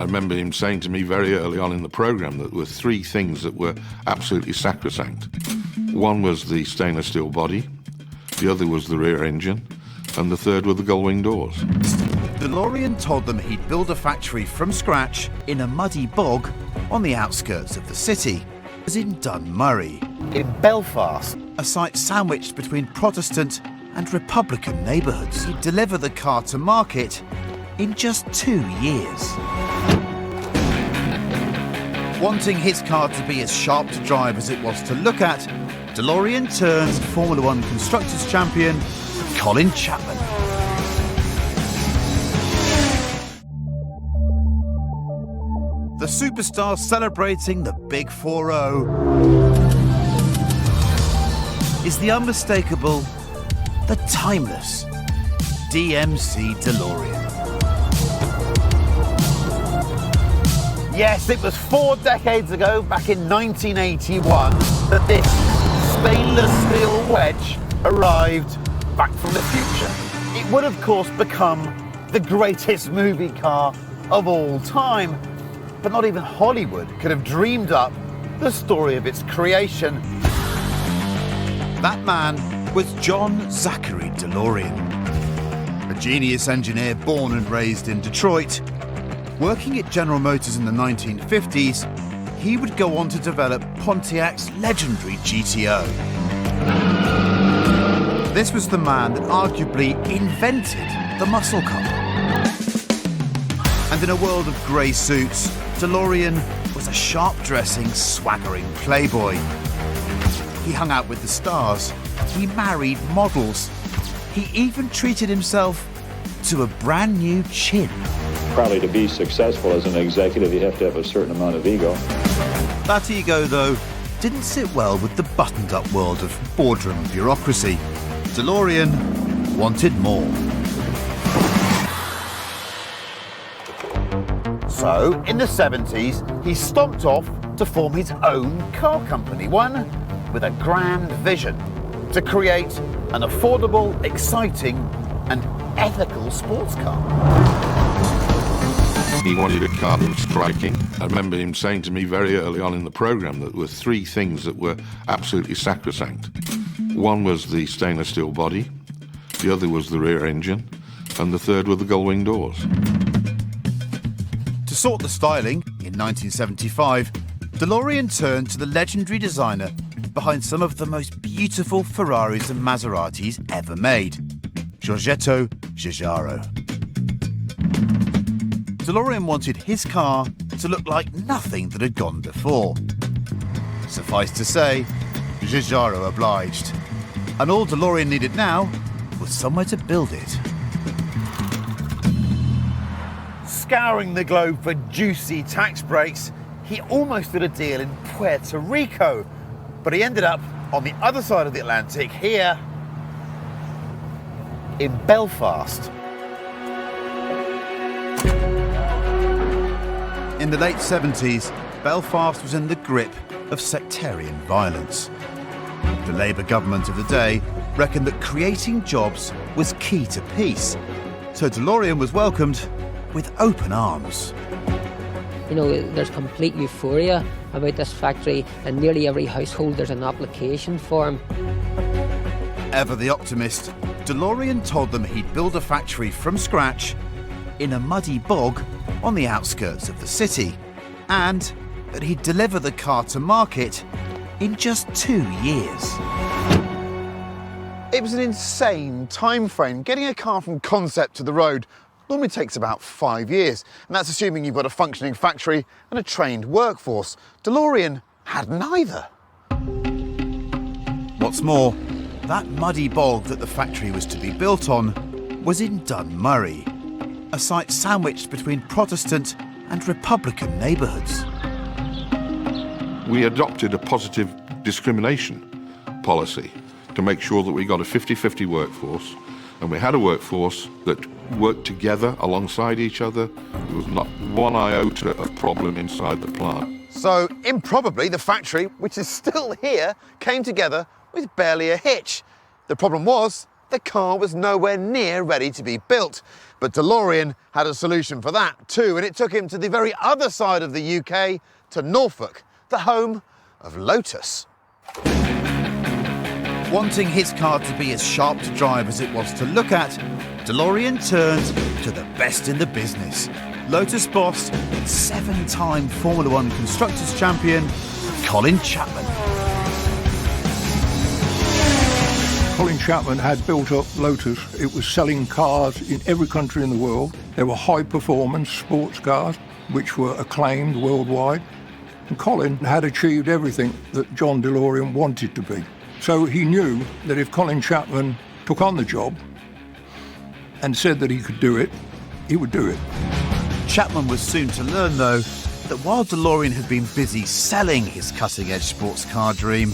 I remember him saying to me very early on in the programme that there were three things that were absolutely sacrosanct. One was the stainless steel body, the other was the rear engine, and the third were the gull-wing doors. DeLorean told them he'd build a factory from scratch in a muddy bog on the outskirts of the city, as in Dunmurry, in Belfast, a site sandwiched between Protestant and Republican neighbourhoods. He'd deliver the car to market in just 2 years. Wanting his car to be as sharp to drive as it was to look at, DeLorean turns Formula One Constructors Champion Colin Chapman. The superstar celebrating the Big 4-0 is the unmistakable, the timeless DMC DeLorean. Yes, it was 4 decades ago, back in 1981, that this stainless steel wedge arrived back from the future. It would, of course, become the greatest movie car of all time, but not even Hollywood could have dreamed up the story of its creation. That man was John Zachary DeLorean, a genius engineer born and raised in Detroit. Working at General Motors in the 1950s, he would go on to develop Pontiac's legendary GTO. This was the man that arguably invented the muscle car. And in a world of grey suits, DeLorean was a sharp-dressing, swaggering playboy. He hung out with the stars. He married models. He even treated himself to a brand new chin. Probably to be successful as an executive, you have to have a certain amount of ego. That ego, though, didn't sit well with the buttoned-up world of boardroom bureaucracy. DeLorean wanted more. So, in the 70s, he stomped off to form his own car company, one with a grand vision: to create an affordable, exciting and ethical sports car. He wanted a car that was striking. I remember him saying to me very early on in the programme that there were three things that were absolutely sacrosanct. One was the stainless steel body, the other was the rear engine, and the third were the gull-wing doors. To sort the styling, in 1975, DeLorean turned to the legendary designer behind some of the most beautiful Ferraris and Maseratis ever made, Giorgetto Giugiaro. DeLorean wanted his car to look like nothing that had gone before. Suffice to say, Giugiaro obliged. And all DeLorean needed now was somewhere to build it. Scouring the globe for juicy tax breaks, he almost did a deal in Puerto Rico, but he ended up on the other side of the Atlantic, here in Belfast. In the late 70s, Belfast was in the grip of sectarian violence. The Labour government of the day reckoned that creating jobs was key to peace, so DeLorean was welcomed with open arms. You know, there's complete euphoria about this factory. In nearly every household there's an application form. Ever the optimist, DeLorean told them he'd build a factory from scratch in a muddy bog on the outskirts of the city, and that he'd deliver the car to market in just 2 years. It was an insane time frame. Getting a car from concept to the road normally takes about 5 years, and that's assuming you've got a functioning factory and a trained workforce. DeLorean had neither. What's more, that muddy bog that the factory was to be built on was in Dunmurry, a site sandwiched between Protestant and Republican neighbourhoods. We adopted a positive discrimination policy to make sure that we got a 50-50 workforce, and we had a workforce that worked together alongside each other. There was not one iota of problem inside the plant. So, improbably, the factory, which is still here, came together with barely a hitch. The problem was, the car was nowhere near ready to be built. But DeLorean had a solution for that too, and it took him to the very other side of the UK, to Norfolk, the home of Lotus. Wanting his car to be as sharp to drive as it was to look at, DeLorean turned to the best in the business. Lotus boss and 7-time Formula One Constructors champion, Colin Chapman. Colin Chapman had built up Lotus. It was selling cars in every country in the world. There were high-performance sports cars, which were acclaimed worldwide. And Colin had achieved everything that John DeLorean wanted to be. So he knew that if Colin Chapman took on the job and said that he could do it, he would do it. Chapman was soon to learn, though, that while DeLorean had been busy selling his cutting-edge sports car dream,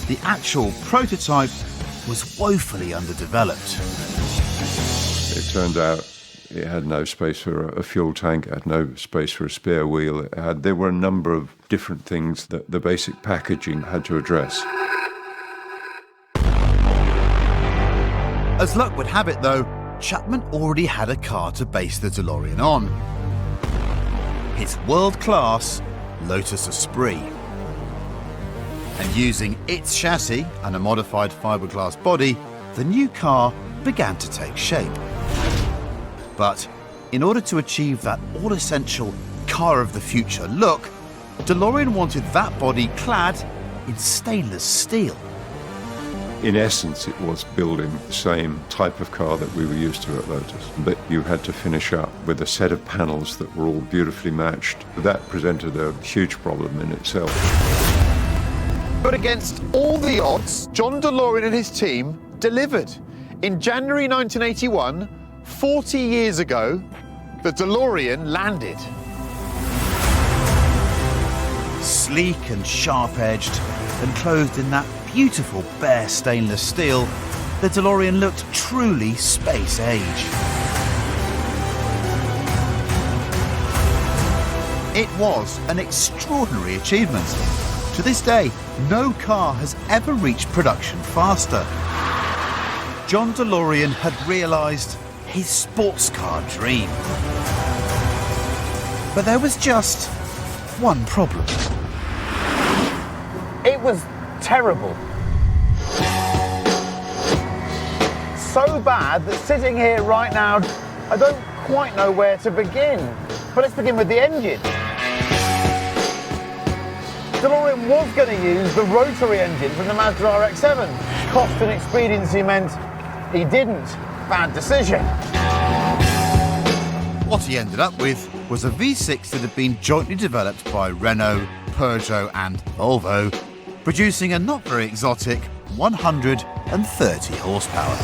the actual prototype was woefully underdeveloped. It turned out it had no space for a fuel tank, it had no space for a spare wheel. There were a number of different things that the basic packaging had to address. As luck would have it, though, Chapman already had a car to base the DeLorean on. His world-class Lotus Esprit. And using its chassis and a modified fiberglass body, the new car began to take shape. But in order to achieve that all-essential car of the future look, DeLorean wanted that body clad in stainless steel. In essence, it was building the same type of car that we were used to at Lotus, but you had to finish up with a set of panels that were all beautifully matched. That presented a huge problem in itself. But against all the odds, John DeLorean and his team delivered. In January 1981, 40 years ago, the DeLorean landed. Sleek and sharp-edged, and clothed in that beautiful bare stainless steel, the DeLorean looked truly space-age. It was an extraordinary achievement. To this day, no car has ever reached production faster. John DeLorean had realised his sports car dream. But there was just one problem. It was terrible. So bad that sitting here right now, I don't quite know where to begin. But let's begin with the engine. DeLorean was going to use the rotary engine from the Mazda RX-7. Cost and expediency meant he didn't. Bad decision. What he ended up with was a V6 that had been jointly developed by Renault, Peugeot and Volvo, producing a not very exotic 130 horsepower.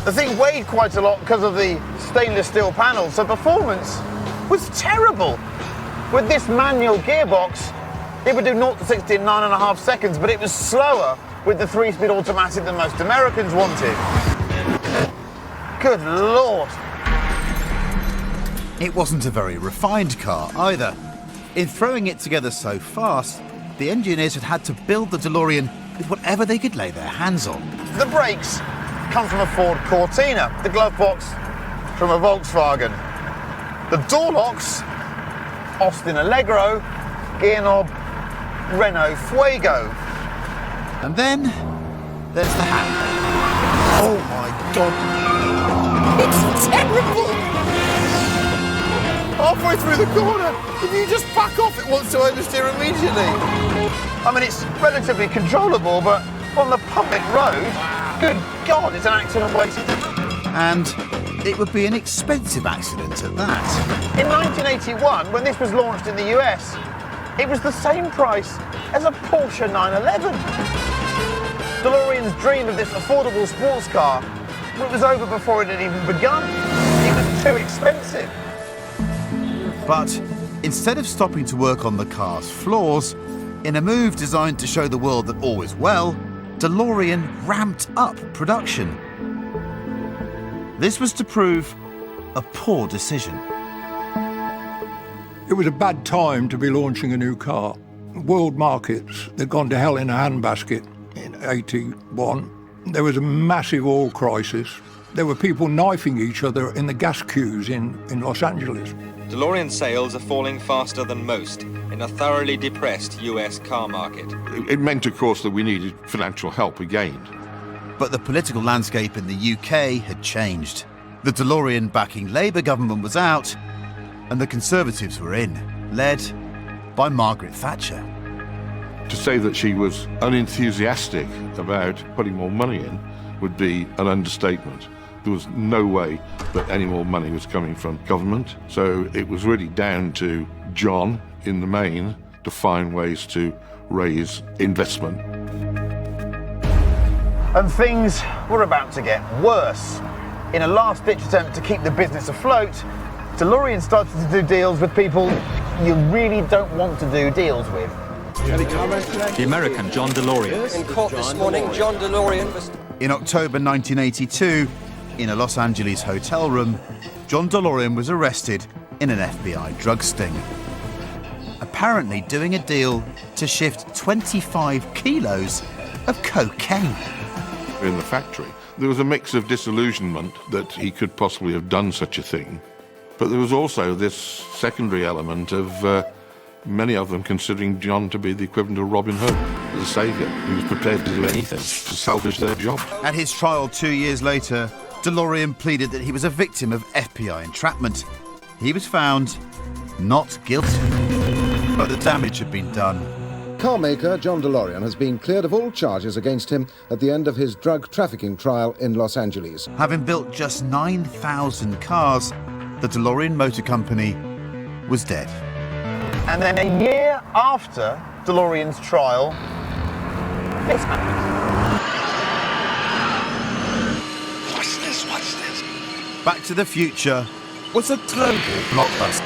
The thing weighed quite a lot because of the stainless steel panels, so performance was terrible. With this manual gearbox, it would do 0 to 60 in 9.5 seconds, but it was slower with the 3-speed automatic than most Americans wanted. Good Lord. It wasn't a very refined car either. In throwing it together so fast, the engineers had to build the DeLorean with whatever they could lay their hands on. The brakes come from a Ford Cortina, the glove box from a Volkswagen. The door locks, Austin Allegro, gear knob, Renault Fuego. And then there's the handbrake. Oh my God. It's terrible! Halfway through the corner, if you just back off, it wants to oversteer immediately. I mean, it's relatively controllable, but on the public road, good God, it's an accident waiting to happen. And it would be an expensive accident at that. In 1981, when this was launched in the US, it was the same price as a Porsche 911. DeLorean's dream of this affordable sports car, it was over before it had even begun. It was too expensive. But instead of stopping to work on the car's flaws, in a move designed to show the world that all is well, DeLorean ramped up production. This was to prove a poor decision. It was a bad time to be launching a new car. World markets, they'd gone to hell in a handbasket in '81. There was a massive oil crisis. There were people knifing each other in the gas queues in Los Angeles. DeLorean sales are falling faster than most in a thoroughly depressed US car market. It meant, of course, that we needed financial help again. But the political landscape in the UK had changed. The DeLorean-backing Labour government was out, and the Conservatives were in, led by Margaret Thatcher. To say that she was unenthusiastic about putting more money in would be an understatement. There was no way that any more money was coming from government, so it was really down to John, in the main, to find ways to raise investment. And things were about to get worse. In a last-ditch attempt to keep the business afloat, DeLorean started to do deals with people you really don't want to do deals with. The American John DeLorean. In court this morning, John DeLorean was... In October 1982, in a Los Angeles hotel room, John DeLorean was arrested in an FBI drug sting. Apparently doing a deal to shift 25 kilos of cocaine. In the factory, there was a mix of disillusionment that he could possibly have done such a thing, but there was also this secondary element of many of them considering John to be the equivalent of Robin Hood, as a saviour. He was prepared to do anything to salvage their job. At his trial 2 years later, DeLorean pleaded that he was a victim of FBI entrapment. He was found not guilty, but the damage had been done. Carmaker John DeLorean has been cleared of all charges against him at the end of his drug trafficking trial in Los Angeles. Having built just 9,000 cars, the DeLorean Motor Company was dead. And then a year after DeLorean's trial, this happened. What's this? Back to the Future was a global blockbuster.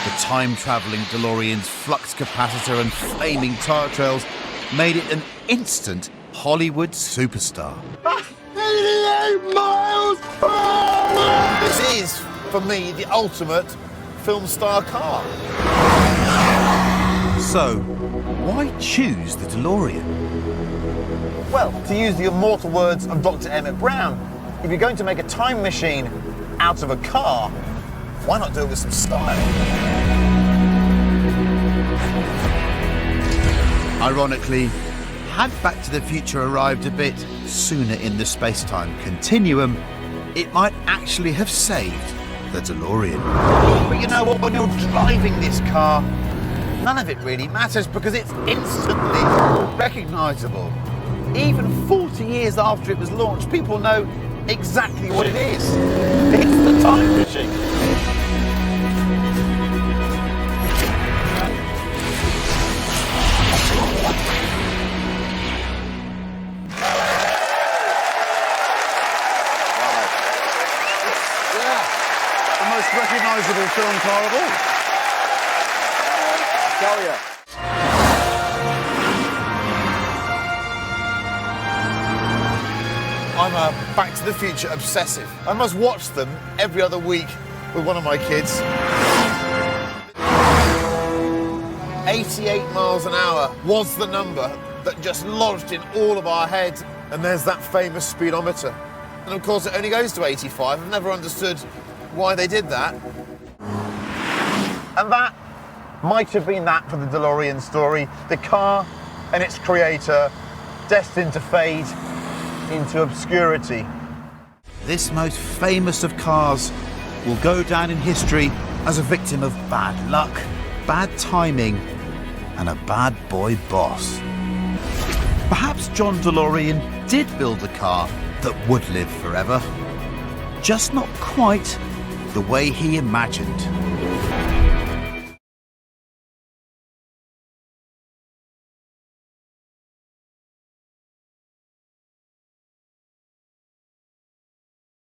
The time-travelling DeLorean's Flux capacitor and flaming tire trails made it an instant Hollywood superstar. 88 miles per hour! This is, for me, the ultimate film star car. So, why choose the DeLorean? Well, to use the immortal words of Dr. Emmett Brown, if you're going to make a time machine out of a car, why not do it with some style? Ironically, had Back to the Future arrived a bit sooner in the space-time continuum, it might actually have saved the DeLorean. But you know what, when you're driving this car, none of it really matters because it's instantly recognisable. Even 40 years after it was launched, people know exactly what it is. It's the time machine. The most recognisable film car of all. Tell ya. I'm a Back to the Future obsessive. I must watch them every other week with one of my kids. 88 miles an hour was the number that just lodged in all of our heads. And there's that famous speedometer. And of course it only goes to 85. I've never understood why they did that. And that might have been that for the DeLorean story. The car and its creator destined to fade into obscurity. This most famous of cars will go down in history as a victim of bad luck, bad timing, and a bad boy boss. Perhaps John DeLorean did build a car that would live forever, just not quite the way he imagined.